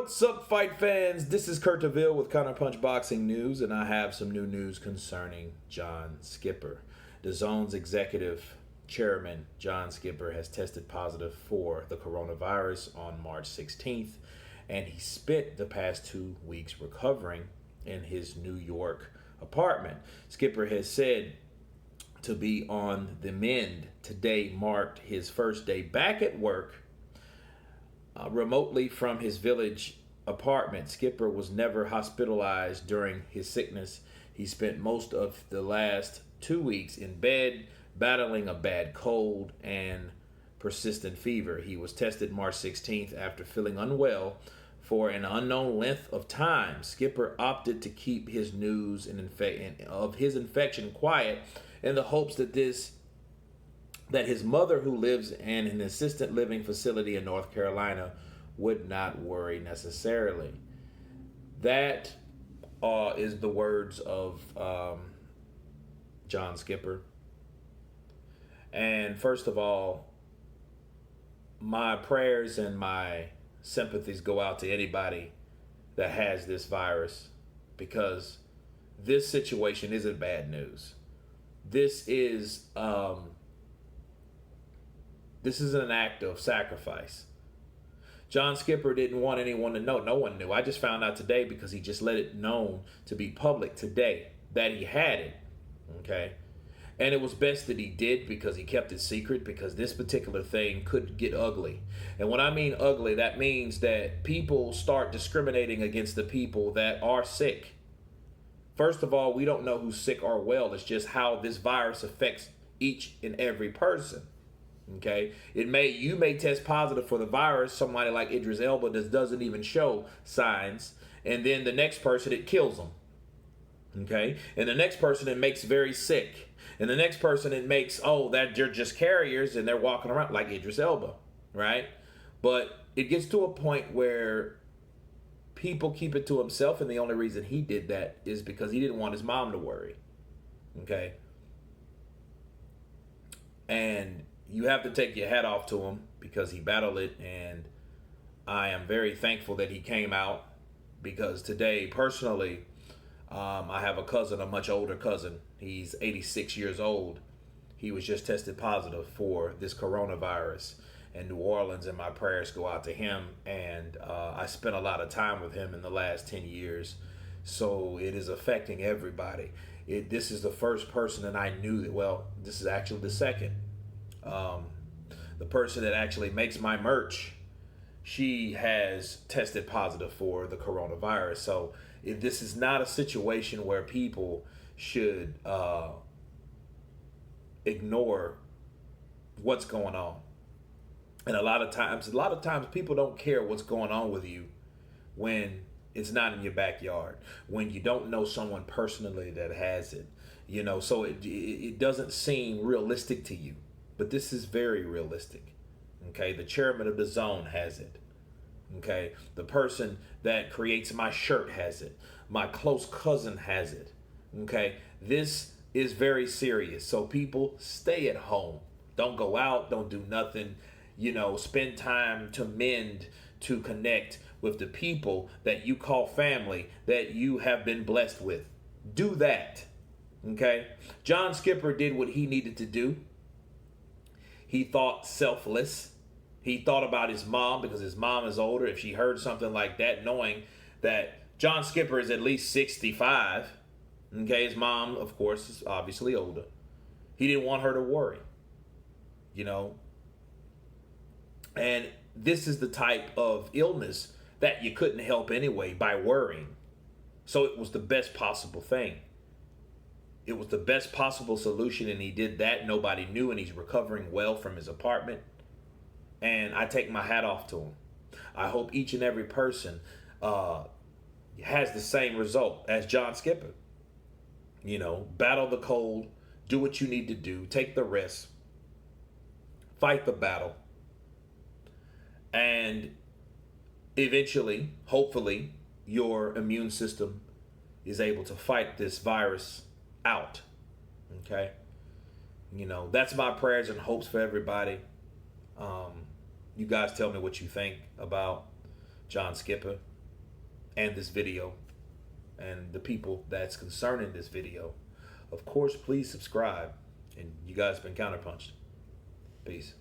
What's up, fight fans? This is Kurt DeVille with Counterpunch Boxing News, and I have some new news concerning John Skipper. Dazn's executive chairman, John Skipper, has tested positive for the coronavirus on March 16th, and he spent the past 2 weeks recovering in his New York apartment. Skipper has said to be on the mend. Today marked his first day back at work remotely from his village apartment. Skipper was never hospitalized during his sickness. He spent most of the last 2 weeks in bed, battling a bad cold and persistent fever. He was tested March 16th after feeling unwell for an unknown length of time. Skipper opted to keep his news of his infection quiet in the hopes that his mother, who lives in an assisted living facility in North Carolina, would not worry necessarily. That is the words of John Skipper. And first of all, my prayers and my sympathies go out to anybody that has this virus, because this situation isn't bad news. This is an act of sacrifice. John Skipper didn't want anyone to know. No one knew. I just found out today because he just let it known to be public today that he had it. Okay? And it was best that he did, because he kept it secret, because this particular thing could get ugly. And when I mean ugly, that means that people start discriminating against the people that are sick. First of all, we don't know who's sick or well. It's just how this virus affects each and every person. Okay, you may test positive for the virus. Somebody like Idris Elba doesn't even show signs, and then the next person, it kills them. Okay, and the next person, it makes very sick, and the next person, it makes that they're just carriers and they're walking around like Idris Elba, right? But it gets to a point where people keep it to himself, and the only reason he did that is because he didn't want his mom to worry. Okay, and you have to take your hat off to him, because he battled it, and I am very thankful that he came out, because today, personally, I have a cousin, a much older cousin. He's 86 years old. He was just tested positive for this coronavirus in New Orleans, and my prayers go out to him. And I spent a lot of time with him in the last 10 years, so it is affecting everybody. This is the first person that I knew this is actually the second. The person that actually makes my merch, she has tested positive for the coronavirus. So this is not a situation where people should ignore what's going on. And a lot of times people don't care what's going on with you when it's not in your backyard, when you don't know someone personally that has it, so it doesn't seem realistic to you. But this is very realistic. Okay, the chairman of Dazn has it. Okay, the person that creates my shirt has it. My close cousin has it. Okay, this is very serious. So people, stay at home. Don't go out. Don't do nothing. Spend time to mend, to connect with the people that you call family, that you have been blessed with. Do that. Okay, John Skipper did what he needed to do. He thought selfless. He thought about his mom, because his mom is older. If she heard something like that, knowing that John Skipper is at least 65, okay, his mom, of course, is obviously older. He didn't want her to worry, And this is the type of illness that you couldn't help anyway by worrying. So it was the best possible thing. It was the best possible solution, and he did that. Nobody knew, and he's recovering well from his apartment. And I take my hat off to him. I hope each and every person has the same result as John Skipper. Battle the cold, do what you need to do, take the risk, fight the battle, and eventually, hopefully, your immune system is able to fight this virus out. Okay, that's my prayers and hopes for everybody. You guys tell me what you think about John Skipper. and this video and the people that's concerning this video. Of course, please subscribe. And you guys been counterpunched. Peace.